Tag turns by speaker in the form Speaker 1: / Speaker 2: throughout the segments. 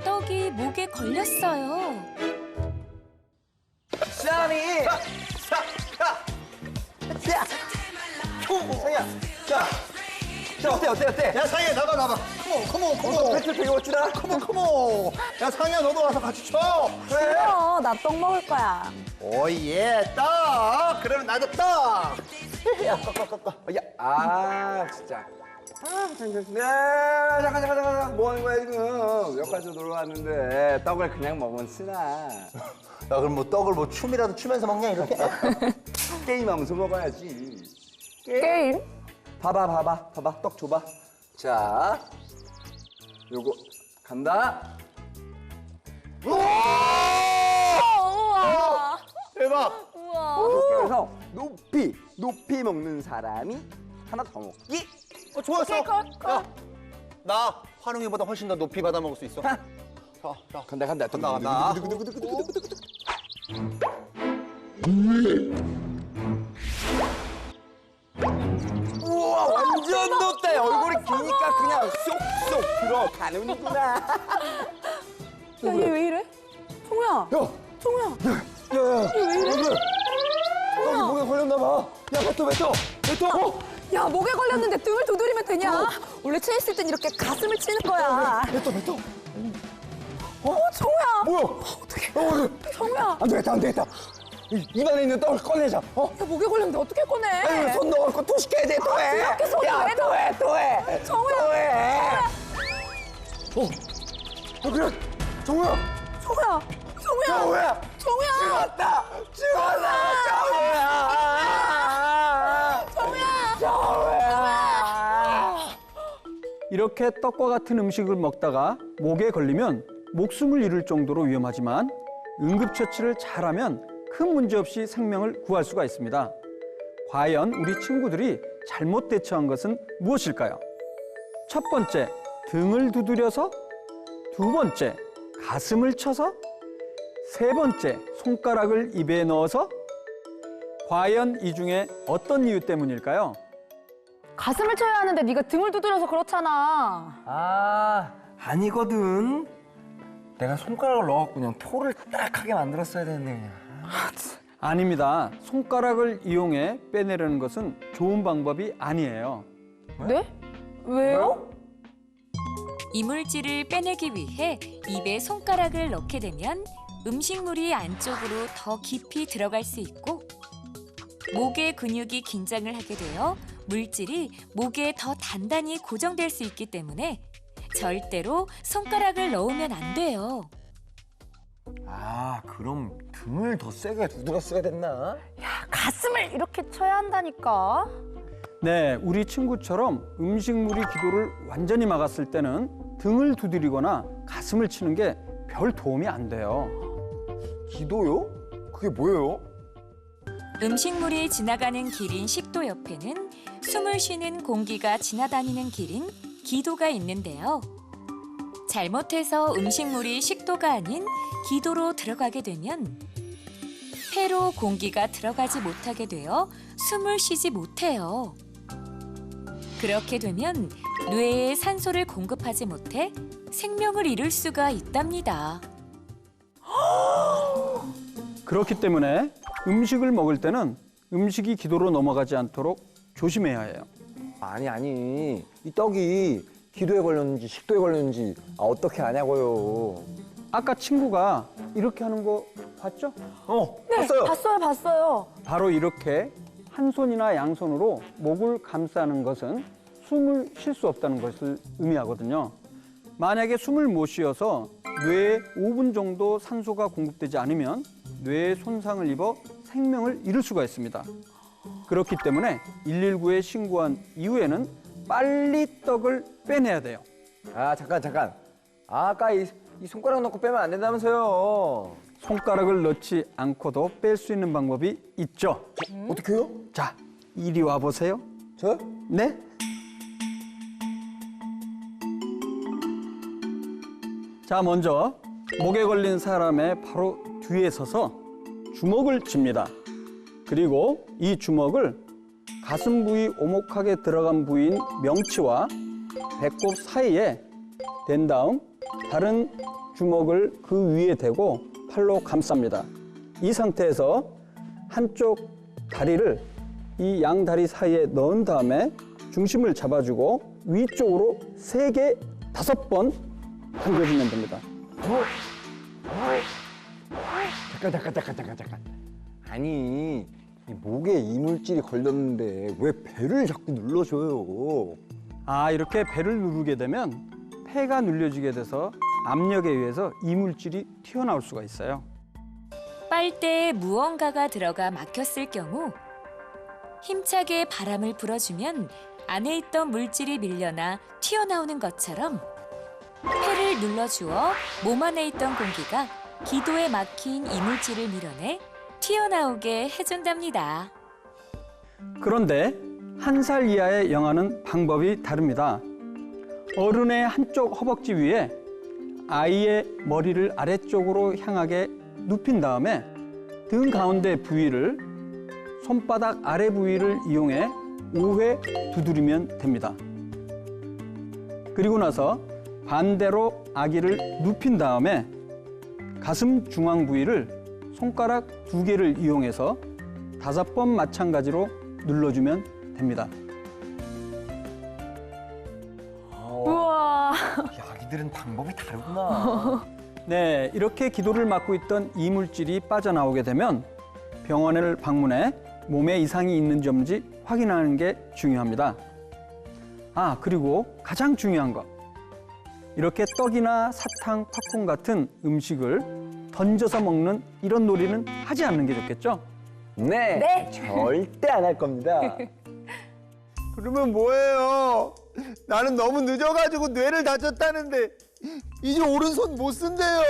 Speaker 1: 떡이 목에 걸렸어요.
Speaker 2: 쌈이 상이야. 자, 어때?
Speaker 3: 야, 상이야, 나봐. 컴온.
Speaker 2: 배틀 되게 멋지다.
Speaker 3: 컴온. 야, 상이야, 너도 와서 같이 쳐.
Speaker 2: 그래.
Speaker 4: 싫어. 나 떡 먹을 거야.
Speaker 3: 오예, 떡. 그러면 나도 떡.
Speaker 2: 야, 야, 진짜. 잠깐. 뭐 하는 거야, 지금? 여기까지 놀러 왔는데 떡을 그냥 먹으면 쓰나.
Speaker 3: 야, 그럼 뭐 떡을 뭐 춤이라도 추면서 먹냐, 이렇게?
Speaker 2: 게임하면서 먹어야지.
Speaker 4: 게임?
Speaker 2: 봐봐. 떡 줘봐. 자, 요거 간다.
Speaker 4: 우와.
Speaker 3: 대박.
Speaker 4: 우와.
Speaker 2: 그래서 높이 먹는 사람이 하나 더 먹기.
Speaker 3: 좋았어.
Speaker 4: 야,
Speaker 3: 나 환웅이보다 훨씬 더 높이 받아 먹을 수 있어. 자.
Speaker 2: 간다.
Speaker 3: 간다.
Speaker 2: 우와, 완전 높다. 얼굴이 기니까 그냥 쏙쏙 들어가는구나.
Speaker 4: 야, 얘 왜 이래? 종우야.
Speaker 2: 야,
Speaker 4: 종우야.
Speaker 2: 왜 이래? 떡이 목에 걸렸나 봐. 야, 뱉어.
Speaker 4: 야, 목에 걸렸는데 등을 두드리면 되냐? 원래 체했을 땐 이렇게 가슴을 치는 거야.
Speaker 2: 뱉어.
Speaker 4: 종우야.
Speaker 2: 뭐야?
Speaker 4: 어떡해. 종우야.
Speaker 2: 안 되겠다. 입안에 있는 떡을 꺼내자.
Speaker 4: 야, 목에 걸렸는데 어떻게 꺼내?
Speaker 2: 아니, 손 넣고 토식해야 돼. 또 해.
Speaker 4: 이렇게 손을
Speaker 2: 야,
Speaker 4: 왜 넣어?
Speaker 2: 또 해.
Speaker 4: 정우야.
Speaker 2: 그래. 정우야.
Speaker 4: 종우야.
Speaker 2: 죽었다.
Speaker 5: 이렇게 떡과 같은 음식을 먹다가 목에 걸리면 목숨을 잃을 정도로 위험하지만 응급처치를 잘하면 큰 문제 없이 생명을 구할 수가 있습니다. 과연 우리 친구들이 잘못 대처한 것은 무엇일까요? 첫 번째, 등을 두드려서, 두 번째, 가슴을 쳐서, 세 번째, 손가락을 입에 넣어서. 과연 이 중에 어떤 이유 때문일까요?
Speaker 4: 가슴을 쳐야 하는데 네가 등을 두드려서 그렇잖아.
Speaker 2: 아니거든. 내가 손가락을 넣어갖고 그냥 토를 딱 하게 만들었어야 되는데.
Speaker 5: 아닙니다. 손가락을 이용해 빼내려는 것은 좋은 방법이 아니에요.
Speaker 4: 네? 왜요?
Speaker 1: 이물질을 빼내기 위해 입에 손가락을 넣게 되면 음식물이 안쪽으로 더 깊이 들어갈 수 있고 목의 근육이 긴장을 하게 되어 물질이 목에 더 단단히 고정될 수 있기 때문에 절대로 손가락을 넣으면 안 돼요.
Speaker 2: 그럼 등을 더 세게 두드렸어야 됐나?
Speaker 4: 가슴을 이렇게 쳐야 한다니까.
Speaker 5: 네, 우리 친구처럼 음식물이 기도를 완전히 막았을 때는 등을 두드리거나 가슴을 치는 게 별 도움이 안 돼요.
Speaker 2: 기도요? 그게 뭐예요?
Speaker 1: 음식물이 지나가는 길인 식도 옆에는 숨을 쉬는 공기가 지나다니는 길인 기도가 있는데요. 잘못해서 음식물이 식도가 아닌 기도로 들어가게 되면 폐로 공기가 들어가지 못하게 되어 숨을 쉬지 못해요. 그렇게 되면 뇌에 산소를 공급하지 못해 생명을 잃을 수가 있답니다.
Speaker 5: 그렇기 때문에 음식을 먹을 때는 음식이 기도로 넘어가지 않도록 조심해야 해요.
Speaker 2: 아니. 이 떡이 기도에 걸렸는지 식도에 걸렸는지 어떻게 아냐고요.
Speaker 5: 아까 친구가 이렇게 하는 거 봤죠?
Speaker 4: 네, 봤어요.
Speaker 5: 바로 이렇게 한 손이나 양손으로 목을 감싸는 것은 숨을 쉴 수 없다는 것을 의미하거든요. 만약에 숨을 못 쉬어서 뇌에 5분 정도 산소가 공급되지 않으면 뇌에 손상을 입어 생명을 잃을 수가 있습니다. 그렇기 때문에 119에 신고한 이후에는 빨리 떡을 빼내야 돼요.
Speaker 2: 잠깐. 아까 이 손가락 넣고 빼면 안 된다면서요.
Speaker 5: 손가락을 넣지 않고도 뺄 수 있는 방법이 있죠.
Speaker 2: 어떻게 해요?
Speaker 5: 자, 이리 와 보세요.
Speaker 2: 저요?
Speaker 5: 네? 자, 먼저 목에 걸린 사람의 바로 뒤에 서서 주먹을 쥡니다. 그리고 이 주먹을 가슴 부위 오목하게 들어간 부위인 명치와 배꼽 사이에 댄 다음 다른 주먹을 그 위에 대고 팔로 감쌉니다. 이 상태에서 한쪽 다리를 이 양 다리 사이에 넣은 다음에 중심을 잡아주고 위쪽으로 3개, 5번 당겨주면 됩니다.
Speaker 2: 잠깐. 아니, 이 목에 이물질이 걸렸는데 왜 배를 자꾸 눌러줘요?
Speaker 5: 아, 이렇게 배를 누르게 되면 폐가 눌려지게 돼서 압력에 의해서 이물질이 튀어나올 수가 있어요.
Speaker 1: 빨대에 무언가가 들어가 막혔을 경우 힘차게 바람을 불어주면 안에 있던 물질이 밀려나 튀어나오는 것처럼 폐를 눌러주어 몸 안에 있던 공기가 기도에 막힌 이물질을 밀어내 튀어나오게 해준답니다.
Speaker 5: 그런데 1살 이하의 영아는 방법이 다릅니다. 어른의 한쪽 허벅지 위에 아이의 머리를 아래쪽으로 향하게 눕힌 다음에 등 가운데 부위를 손바닥 아래 부위를 이용해 5회 두드리면 됩니다. 그리고 나서 반대로 아기를 눕힌 다음에 가슴 중앙 부위를 손가락 2개를 이용해서 5번 마찬가지로 눌러주면 됩니다.
Speaker 4: 우와.
Speaker 2: 아기들은 방법이 다르구나.
Speaker 5: 네, 이렇게 기도를 막고 있던 이물질이 빠져나오게 되면 병원을 방문해 몸에 이상이 있는지 없는지 확인하는 게 중요합니다. 아, 그리고 가장 중요한 것. 이렇게 떡이나 사탕, 팝콘 같은 음식을 던져서 먹는 이런 놀이는 하지 않는 게 좋겠죠?
Speaker 2: 네, 절대 안 할 겁니다.
Speaker 3: 그러면 뭐예요? 나는 너무 늦어가지고 뇌를 다쳤다는데 이제 오른손 못 쓴대요.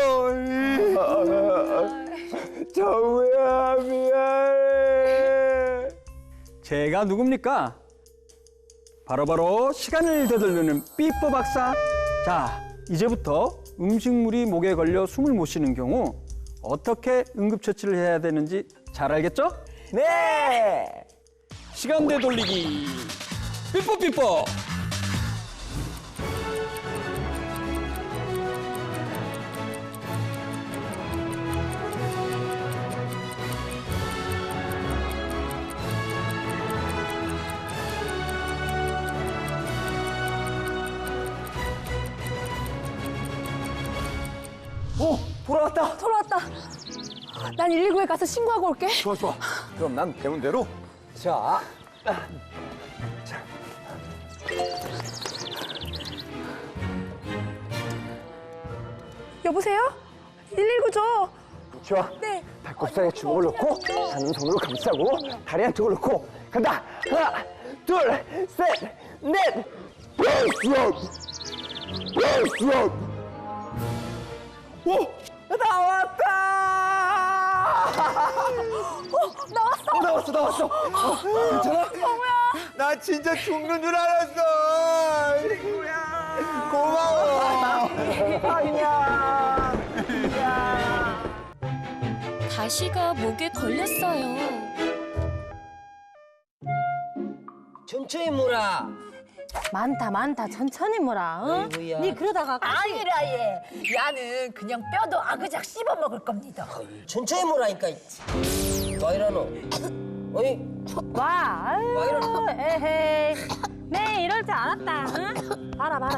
Speaker 2: 정우야, 미안해.
Speaker 5: 제가 누굽니까? 바로바로 시간을 되돌리는 삐뽀 박사. 자, 이제부터 음식물이 목에 걸려 숨을 못 쉬는 경우 어떻게 응급처치를 해야 되는지 잘 알겠죠?
Speaker 2: 네.
Speaker 5: 시간 되돌리기 삐뽀 삐뽀.
Speaker 2: 돌아왔다.
Speaker 4: 돌아왔다. 난 119에 가서 신고하고 올게.
Speaker 2: 좋아. 그럼 난 배운 대로. 자,
Speaker 4: 여보세요? 119 줘.
Speaker 2: 좋아.
Speaker 4: 네.
Speaker 2: 배꼽 사이에 주먹을 넣고 하는 손으로 감싸고 다리 한쪽을 넣고 간다. 하나, 둘, 셋, 넷. 오, 나왔다. 나왔어. 괜찮아?
Speaker 3: 나 진짜 죽는 줄 알았어. 고마워.
Speaker 1: 가시가 목에 걸렸어요.
Speaker 6: 천천히 물어.
Speaker 7: 많다 천천히 물어. 응?
Speaker 6: 아이고야.
Speaker 7: 니 그러다가
Speaker 8: 아니라 얘 야는 그냥 뼈도 아그작 씹어 먹을 겁니다.
Speaker 6: 천천히 물으니까. 와 이러노. 어이
Speaker 7: 와.
Speaker 6: 와 이러노.
Speaker 7: 아유, 에헤이. 네 이럴 줄 알았다. 응? 봐라.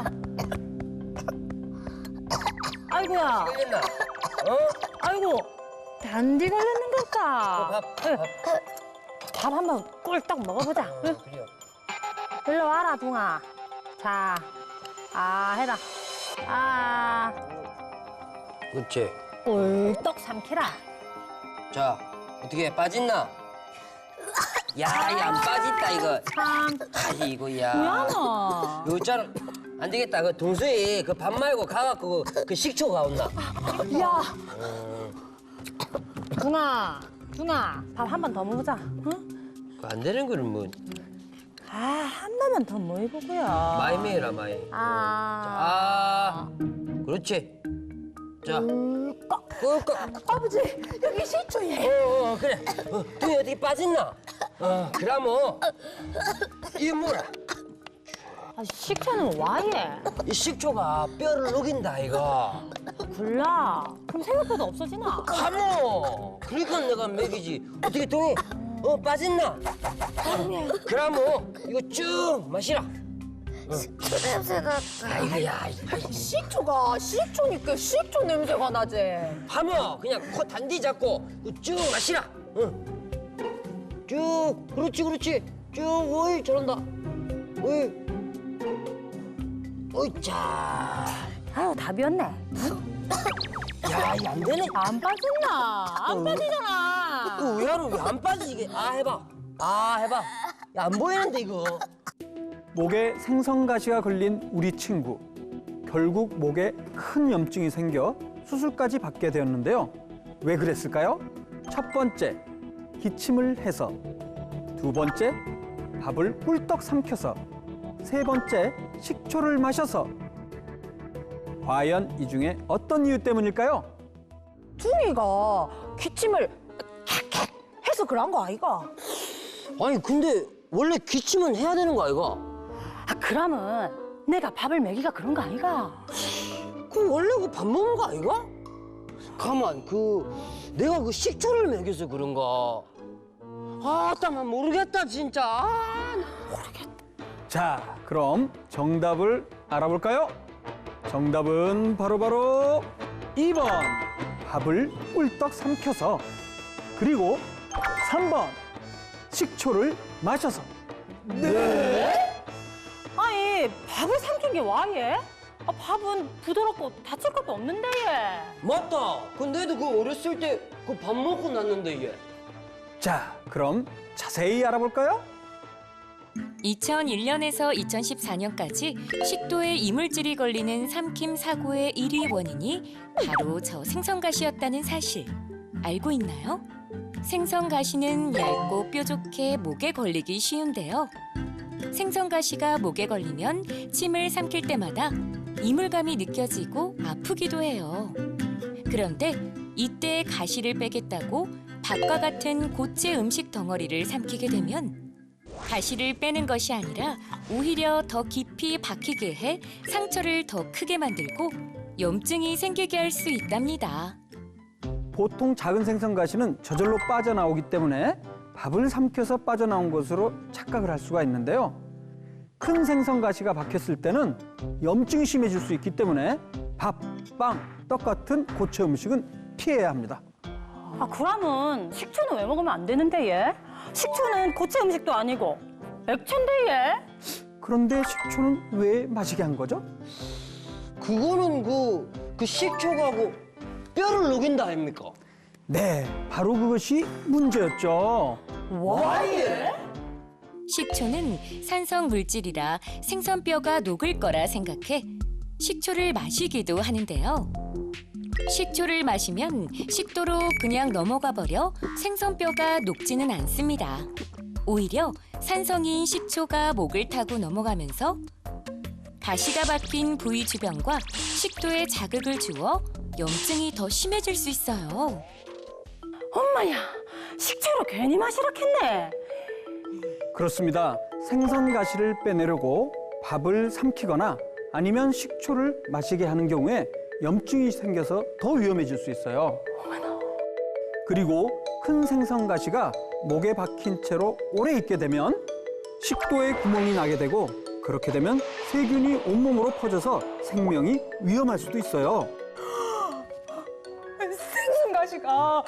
Speaker 7: 아이고야.
Speaker 6: 걸렸나? 어?
Speaker 7: 아이고. 단디 걸렸는 걸까?
Speaker 6: 밥.
Speaker 7: 밥 한번 꿀떡 먹어보자. 응?
Speaker 6: 그래요.
Speaker 7: 일로 와라 동아. 자, 해라.
Speaker 6: 그렇지.
Speaker 7: 꿀떡 삼키라.
Speaker 6: 자 어떻게 빠졌나? 야, 이 안 빠졌다 이거.
Speaker 7: 참.
Speaker 6: 아이고야.
Speaker 7: 미안하.
Speaker 6: 요 있잖아. 안 되겠다. 그 동수이 그 밥 말고 가갖고 그 식초 가온나.
Speaker 7: 야. 중아, 밥 한 번 더 먹자. 응?
Speaker 6: 그 안 되는 거는 뭐
Speaker 7: 한 번만 더 먹어보고요.
Speaker 6: 많이 매라 많이. 그렇지. 자, 꿀꺽.
Speaker 8: 아버지 여기 시초에.
Speaker 6: 그래. 등이 어떻게 빠졌나? 그러면 이 물어.
Speaker 7: 아, 식초는 와예.
Speaker 6: 이 식초가 뼈를 녹인다 이거.
Speaker 7: 굴라. 그럼 생각보다 없어지나?
Speaker 6: 가모. 그러니까 내가 먹이지. 어떻게 동해? 빠졌나? 그럼 이거 쭉 마시라.
Speaker 8: 식초 냄새가.
Speaker 6: 아이고야.
Speaker 4: 식초니까 식초 냄새가 나지.
Speaker 6: 하모 그냥 코 단디 잡고 쭉 마시라. 응. 쭉 그렇지 쭉 어이 저런다. 어이 어이자.
Speaker 7: 아유, 답이었네.
Speaker 6: 야 이게 안 되네.
Speaker 7: 안 빠졌나? 안 빠지잖아.
Speaker 6: 의외로 왜 안 빠지지 이게? 해봐. 해봐. 야, 안 보이는데 이거.
Speaker 5: 목에 생선가시가 걸린 우리 친구. 결국 목에 큰 염증이 생겨 수술까지 받게 되었는데요. 왜 그랬을까요? 첫 번째, 기침을 해서. 두 번째, 밥을 꿀떡 삼켜서. 세 번째, 식초를 마셔서. 과연 이 중에 어떤 이유 때문일까요?
Speaker 4: 둥이가 기침을 캬캬 해서 그런 거 아이가?
Speaker 6: 아니 근데 원래 기침은 해야 되는 거 아이가?
Speaker 7: 아, 그러면 내가 밥을 먹이가 그런 거 아이가?
Speaker 6: 그 원래 그 밥 먹는 거 아이가? 가만 내가 그 식초를 먹여서 그런가? 나만 모르겠다 진짜. 나 모르겠다.
Speaker 5: 자, 그럼 정답을 알아볼까요? 정답은 바로 2번. 밥을 꿀떡 삼켜서. 그리고 3번. 식초를 마셔서.
Speaker 7: 아니, 밥을 삼킨 게 와예? 아, 밥은 부드럽고 다칠 것도 없는데 얘.
Speaker 6: 맞다. 근데도 그 어렸을 때 그 밥 먹고 났는데 얘.
Speaker 5: 자, 그럼 자세히 알아볼까요?
Speaker 1: 2001년에서 2014년까지 식도에 이물질이 걸리는 삼킴 사고의 1위 원인이 바로 저 생선가시였다는 사실 알고 있나요? 생선가시는 얇고 뾰족해 목에 걸리기 쉬운데요. 생선가시가 목에 걸리면 침을 삼킬 때마다 이물감이 느껴지고 아프기도 해요. 그런데 이때 가시를 빼겠다고 밥과 같은 고체 음식 덩어리를 삼키게 되면 가시를 빼는 것이 아니라 오히려 더 깊이 박히게 해 상처를 더 크게 만들고 염증이 생기게 할 수 있답니다.
Speaker 5: 보통 작은 생선가시는 저절로 빠져나오기 때문에 밥을 삼켜서 빠져나온 것으로 착각을 할 수가 있는데요. 큰 생선가시가 박혔을 때는 염증이 심해질 수 있기 때문에 밥, 빵, 떡 같은 고체 음식은 피해야 합니다.
Speaker 7: 아, 그러면 식초는 왜 먹으면 안 되는데 얘? 식초는 고체 음식도 아니고 액체인데 얘?
Speaker 5: 그런데 식초는 왜 마시게 한 거죠?
Speaker 6: 그거는 그 식초가 뼈를 녹인다 아닙니까?
Speaker 5: 네, 바로 그것이 문제였죠.
Speaker 6: 와예?
Speaker 1: 식초는 산성 물질이라 생선뼈가 녹을 거라 생각해 식초를 마시기도 하는데요. 식초를 마시면 식도로 그냥 넘어가 버려 생선뼈가 녹지는 않습니다. 오히려 산성인 식초가 목을 타고 넘어가면서 가시가 박힌 부위 주변과 식도에 자극을 주어 염증이 더 심해질 수 있어요.
Speaker 7: 엄마야, 식초로 괜히 마시락했네.
Speaker 5: 그렇습니다. 생선가시를 빼내려고 밥을 삼키거나 아니면 식초를 마시게 하는 경우에 염증이 생겨서 더 위험해질 수 있어요. 그리고 큰 생선가시가 목에 박힌 채로 오래 있게 되면 식도에 구멍이 나게 되고 그렇게 되면 세균이 온몸으로 퍼져서 생명이 위험할 수도 있어요.
Speaker 4: 생선가시가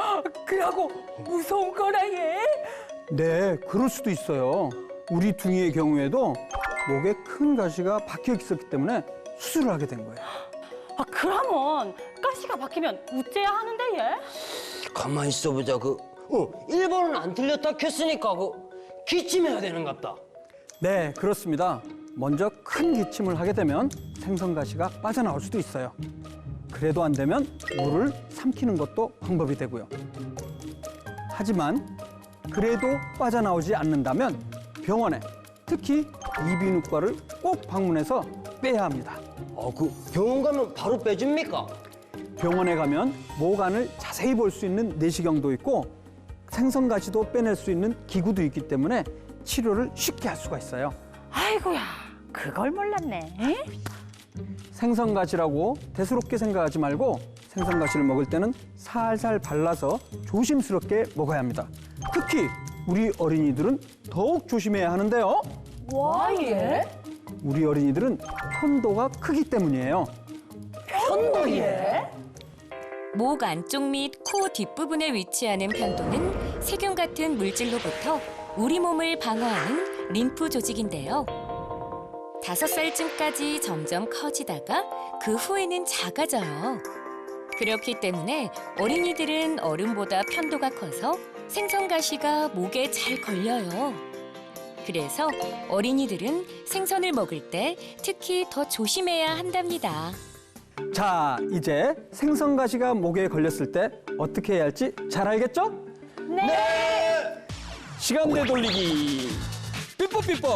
Speaker 4: 그러고 무서운 거라 얘?
Speaker 5: 네, 그럴 수도 있어요. 우리 둥이의 경우에도 목에 큰 가시가 박혀 있었기 때문에 수술을 하게 된 거예요.
Speaker 7: 아, 그러면 가시가 박히면 우째야 하는데 얘?
Speaker 6: 가만히 있어보자. 1번은 안 틀렸다 했으니까 기침해야 되는갑다.
Speaker 5: 네, 그렇습니다. 먼저 큰 기침을 하게 되면 생선가시가 빠져나올 수도 있어요. 그래도 안 되면 물을 삼키는 것도 방법이 되고요. 하지만 그래도 빠져나오지 않는다면 병원에, 특히 이비인후과를 꼭 방문해서 빼야 합니다.
Speaker 6: 병원 가면 바로 빼줍니까?
Speaker 5: 병원에 가면 목 안을 자세히 볼 수 있는 내시경도 있고 생선가시도 빼낼 수 있는 기구도 있기 때문에 치료를 쉽게 할 수가 있어요.
Speaker 7: 아이고야, 그걸 몰랐네. 에?
Speaker 5: 생선가시라고 대수롭게 생각하지 말고 생선가시를 먹을 때는 살살 발라서 조심스럽게 먹어야 합니다. 특히 우리 어린이들은 더욱 조심해야 하는데요.
Speaker 7: 와, 예?
Speaker 5: 우리 어린이들은 편도가 크기 때문이에요.
Speaker 7: 편도예?
Speaker 1: 목 안쪽 및 코 뒷부분에 위치하는 편도는 세균 같은 물질로부터 우리 몸을 방어하는 림프 조직인데요. 5살쯤까지 점점 커지다가 그 후에는 작아져요. 그렇기 때문에 어린이들은 어른보다 편도가 커서 생선가시가 목에 잘 걸려요. 그래서 어린이들은 생선을 먹을 때 특히 더 조심해야 한답니다.
Speaker 5: 자, 이제 생선가시가 목에 걸렸을 때 어떻게 해야 할지 잘 알겠죠? 네! 시간대 돌리기 삐뽀삐뽀.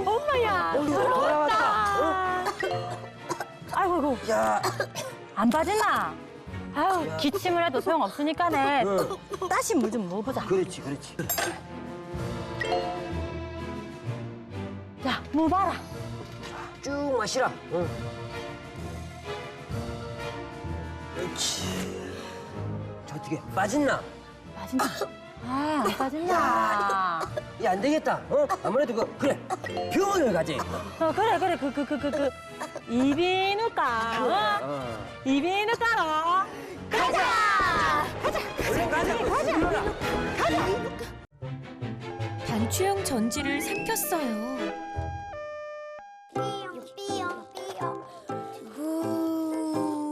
Speaker 7: 엄마야, 돌아왔다. 아이고,
Speaker 6: 야,
Speaker 7: 안 빠졌나? 아유, 기침을 해도 소용없으니까네. 다시 물 좀 먹어보자.
Speaker 6: 그렇지, 그렇지.
Speaker 7: 자, 물 봐라.
Speaker 6: 쭉 마시라. 응. 그렇지. 저 어떻게 빠졌나?
Speaker 7: 빠진다. 아, 안 빠졌나?
Speaker 6: 야, 안 되겠다. 아무래도 그래. 병원을 가지.
Speaker 7: 그래. 이비인후과. 이비인후과로 가자.
Speaker 1: 단추형 전지를 삼켰어요.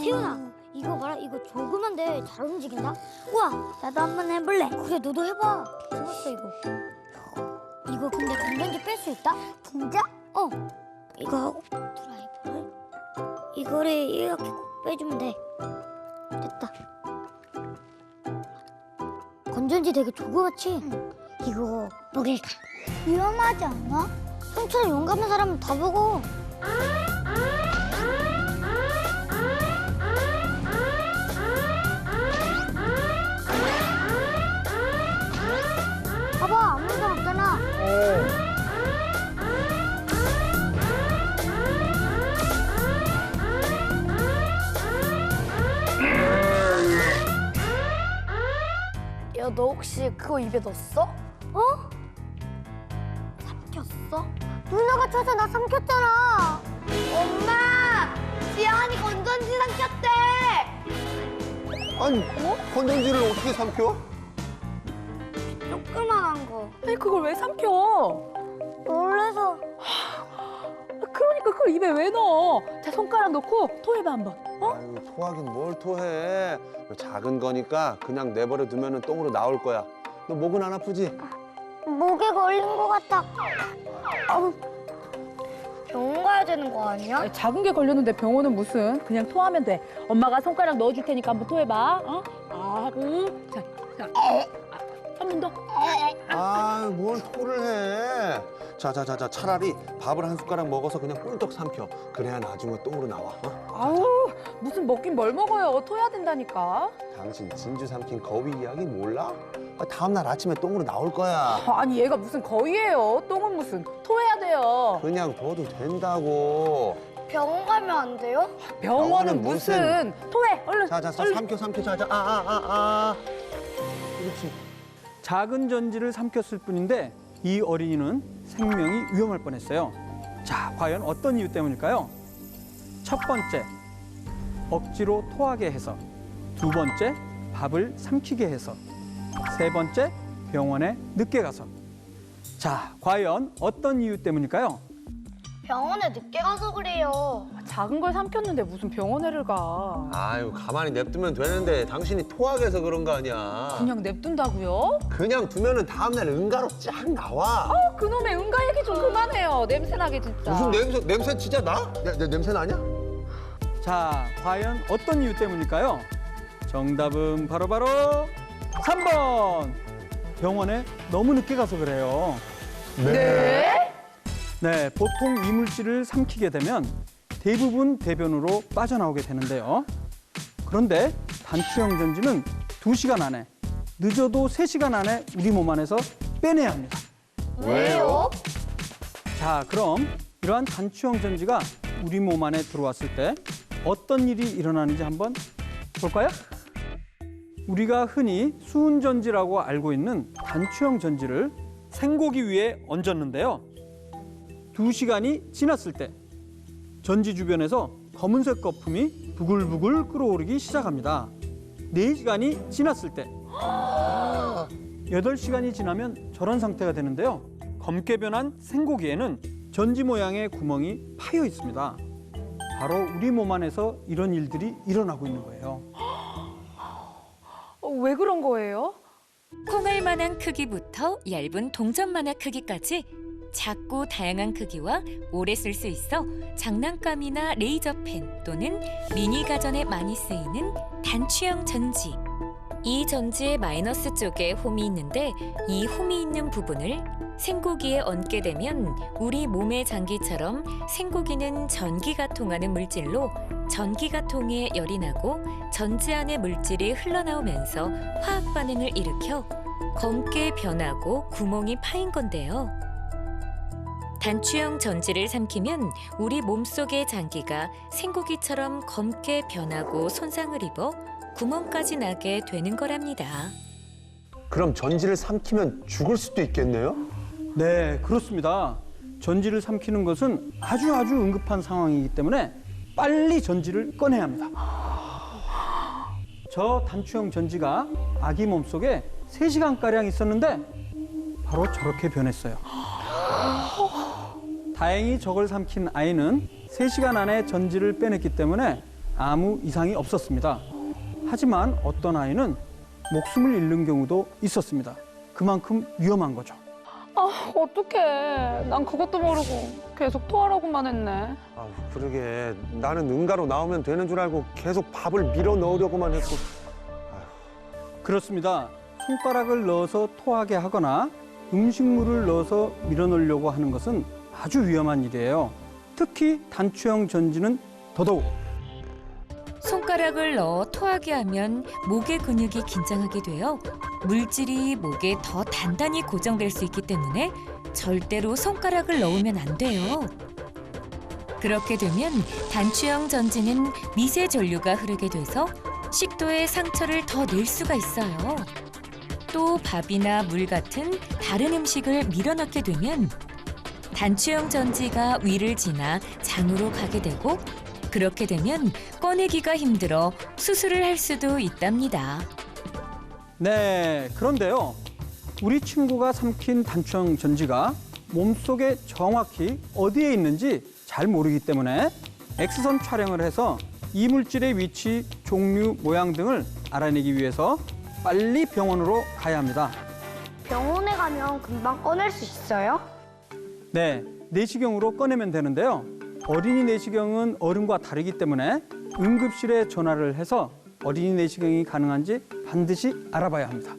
Speaker 9: 태훈아, 이거 봐라. 이거 조그만데 잘 움직인다. 우와, 나도 한번 해볼래. 그래, 너도 해봐. 재밌어 이거. 이거 근데 건전지 뺄 수 있다? 진짜? 어. 이거 하고 드라이버를 이거를 이렇게 꼭 빼주면 돼. 됐다. 건전지 되게 조그맣지? 이거 먹일까? 위험하지 않아? 형처럼 용감한 사람은 다 보고. 봐봐, 아무 일 없잖아.
Speaker 4: 야, 너 혹시 그거 입에 넣었어?
Speaker 9: 어? 삼켰어? 누나가 쳐서 나 삼켰잖아. 엄마! 지안이 건전지 삼켰대.
Speaker 3: 아니, 건전지를 어떻게 삼켜?
Speaker 9: 조그만한 거.
Speaker 4: 아니, 그걸 왜 삼켜?
Speaker 9: 놀래서.
Speaker 4: 그러니까 그걸 입에 왜 넣어? 자, 손가락 넣고 토해봐 한번. 어?
Speaker 3: 아유, 토하긴 뭘 토해. 작은 거니까 그냥 내버려 두면 똥으로 나올 거야. 너 목은 안 아프지?
Speaker 9: 목에 걸린 거 같아. 병원 가야 되는 거 아니야?
Speaker 4: 아니, 작은 게 걸렸는데 병원은 무슨? 그냥 토하면 돼. 엄마가 손가락 넣어줄 테니까 한번 토해봐. 어? 하고. 자. 한 번 더.
Speaker 3: 아유, 뭘 토를 해. 자, 차라리 밥을 한 숟가락 먹어서 그냥 꿀떡 삼켜. 그래야 나중에 똥으로 나와.
Speaker 4: 아우, 무슨 먹긴 뭘 먹어요. 토해야 된다니까.
Speaker 3: 당신 진주 삼킨 거위 이야기 몰라? 다음날 아침에 똥으로 나올 거야.
Speaker 4: 아니, 얘가 무슨 거위예요. 똥은 무슨. 토해야 돼요.
Speaker 3: 그냥 둬도 된다고.
Speaker 9: 병원 가면 안 돼요?
Speaker 4: 병원은 무슨. 토해, 얼른.
Speaker 3: 자,
Speaker 4: 얼른.
Speaker 3: 삼켜. 자. 그렇지.
Speaker 5: 작은 전지를 삼켰을 뿐인데 이 어린이는 생명이 위험할 뻔했어요. 자, 과연 어떤 이유 때문일까요? 첫 번째, 억지로 토하게 해서. 두 번째, 밥을 삼키게 해서. 세 번째, 병원에 늦게 가서. 자, 과연 어떤 이유 때문일까요?
Speaker 9: 병원에 늦게 가서 그래요.
Speaker 4: 작은 걸 삼켰는데 무슨 병원에를 가.
Speaker 3: 아유, 가만히 냅두면 되는데 당신이 토하게 해서 그런 거 아니야.
Speaker 4: 그냥 냅둔다고요?
Speaker 3: 그냥 두면은 다음날 응가로 쫙 나와.
Speaker 4: 그놈의 응가 얘기 좀 그만해요. 냄새나게 진짜.
Speaker 3: 무슨 냄새 진짜 나? 내 냄새 나냐?
Speaker 5: 자, 과연 어떤 이유 때문일까요? 정답은 바로 3번. 병원에 너무 늦게 가서 그래요. 네, 보통 이물질을 삼키게 되면 대부분 대변으로 빠져나오게 되는데요. 그런데 단추형 전지는 2시간 안에, 늦어도 3시간 안에 우리 몸 안에서 빼내야 합니다.
Speaker 9: 왜요?
Speaker 5: 자, 그럼 이러한 단추형 전지가 우리 몸 안에 들어왔을 때 어떤 일이 일어나는지 한번 볼까요? 우리가 흔히 수은전지라고 알고 있는 단추형 전지를 생고기 위에 얹었는데요. 2시간이 지났을 때 전지 주변에서 검은색 거품이 부글부글 끓어오르기 시작합니다. 4시간이 지났을 때 8시간이 지나면 저런 상태가 되는데요. 검게 변한 생고기에는 전지 모양의 구멍이 파여 있습니다. 바로 우리 몸 안에서 이런 일들이 일어나고 있는 거예요.
Speaker 4: 왜 그런 거예요?
Speaker 1: 콩알만한 크기부터 얇은 동전만한 크기까지 작고 다양한 크기와 오래 쓸 수 있어 장난감이나 레이저펜 또는 미니 가전에 많이 쓰이는 단추형 전지. 이 전지의 마이너스 쪽에 홈이 있는데 이 홈이 있는 부분을 생고기에 얹게 되면 우리 몸의 장기처럼 생고기는 전기가 통하는 물질로 전기가 통해 열이 나고 전지 안의 물질이 흘러나오면서 화학 반응을 일으켜 검게 변하고 구멍이 파인 건데요. 단추형 전지를 삼키면 우리 몸속의 장기가 생고기처럼 검게 변하고 손상을 입어 구멍까지 나게 되는 거랍니다.
Speaker 3: 그럼 전지를 삼키면 죽을 수도 있겠네요?
Speaker 5: 네, 그렇습니다. 전지를 삼키는 것은 아주 응급한 상황이기 때문에 빨리 전지를 꺼내야 합니다. 저 단추형 전지가 아기 몸속에 3시간가량 있었는데 바로 저렇게 변했어요. 다행히 저걸 삼킨 아이는 3시간 안에 전지를 빼냈기 때문에 아무 이상이 없었습니다. 하지만 어떤 아이는 목숨을 잃는 경우도 있었습니다. 그만큼 위험한 거죠.
Speaker 4: 아, 어떡해. 난 그것도 모르고 계속 토하라고만 했네.
Speaker 3: 아, 그러게. 나는 응가로 나오면 되는 줄 알고 계속 밥을 밀어 넣으려고만 했고.
Speaker 5: 그렇습니다. 손가락을 넣어서 토하게 하거나 음식물을 넣어서 밀어넣으려고 하는 것은 아주 위험한 일이에요. 특히 단추형 전지는 더더욱.
Speaker 1: 손가락을 넣어 토하게 하면 목의 근육이 긴장하게 되어 물질이 목에 더 단단히 고정될 수 있기 때문에 절대로 손가락을 넣으면 안 돼요. 그렇게 되면 단추형 전지는 미세 전류가 흐르게 돼서 식도에 상처를 더 낼 수가 있어요. 또 밥이나 물 같은 다른 음식을 밀어넣게 되면 단추형 전지가 위를 지나 장으로 가게 되고 그렇게 되면 꺼내기가 힘들어 수술을 할 수도 있답니다.
Speaker 5: 네, 그런데요. 우리 친구가 삼킨 단추형 전지가 몸속에 정확히 어디에 있는지 잘 모르기 때문에 엑스선 촬영을 해서 이물질의 위치, 종류, 모양 등을 알아내기 위해서 빨리 병원으로 가야 합니다.
Speaker 9: 병원에 가면 금방 꺼낼 수 있어요?
Speaker 5: 네, 내시경으로 꺼내면 되는데요. 어린이 내시경은 어른과 다르기 때문에 응급실에 전화를 해서 어린이 내시경이 가능한지 반드시 알아봐야 합니다.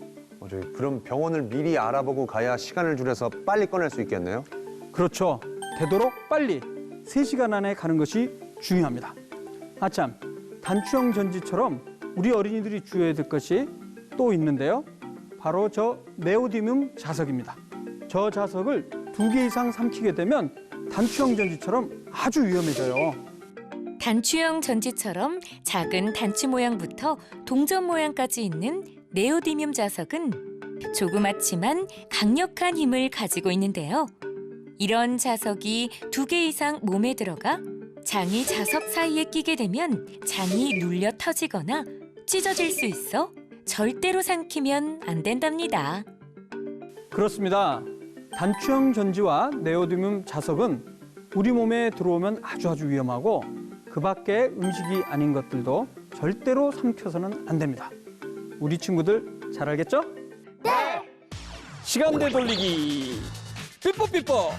Speaker 3: 그럼 병원을 미리 알아보고 가야 시간을 줄여서 빨리 꺼낼 수 있겠네요?
Speaker 5: 그렇죠. 되도록 빨리 3시간 안에 가는 것이 중요합니다. 아참, 단추형 전지처럼 우리 어린이들이 주의해야 될 것이 또 있는데요. 바로 저 네오디뮴 자석입니다. 저 자석을 2개 이상 삼키게 되면 단추형 전지처럼 아주 위험해져요.
Speaker 1: 단추형 전지처럼 작은 단추 모양부터 동전 모양까지 있는 네오디뮴 자석은 조그맣지만 강력한 힘을 가지고 있는데요. 이런 자석이 2개 이상 몸에 들어가 장이 자석 사이에 끼게 되면 장이 눌려 터지거나 찢어질 수 있어 절대로 삼키면 안 된답니다.
Speaker 5: 그렇습니다. 단추형 전지와 네오디뮴 자석은 우리 몸에 들어오면 아주 위험하고 그 밖에 음식이 아닌 것들도 절대로 삼켜서는 안 됩니다. 우리 친구들 잘 알겠죠?
Speaker 9: 네!
Speaker 5: 시간대 돌리기 삐뽀삐뽀.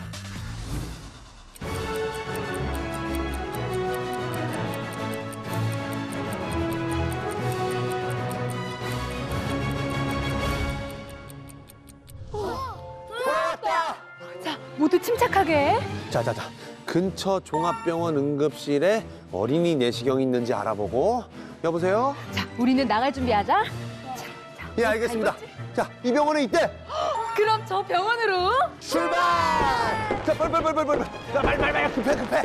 Speaker 4: 모두 침착하게.
Speaker 3: 자자자. 근처 종합병원 응급실에 어린이 내시경이 있는지 알아보고. 여보세요?
Speaker 4: 자, 우리는 나갈 준비하자.
Speaker 3: 예, 알겠습니다. 자, 이 병원에 있대.
Speaker 4: 그럼 저 병원으로.
Speaker 3: 출발! 자, 빨리. 자, 빨리. 급해.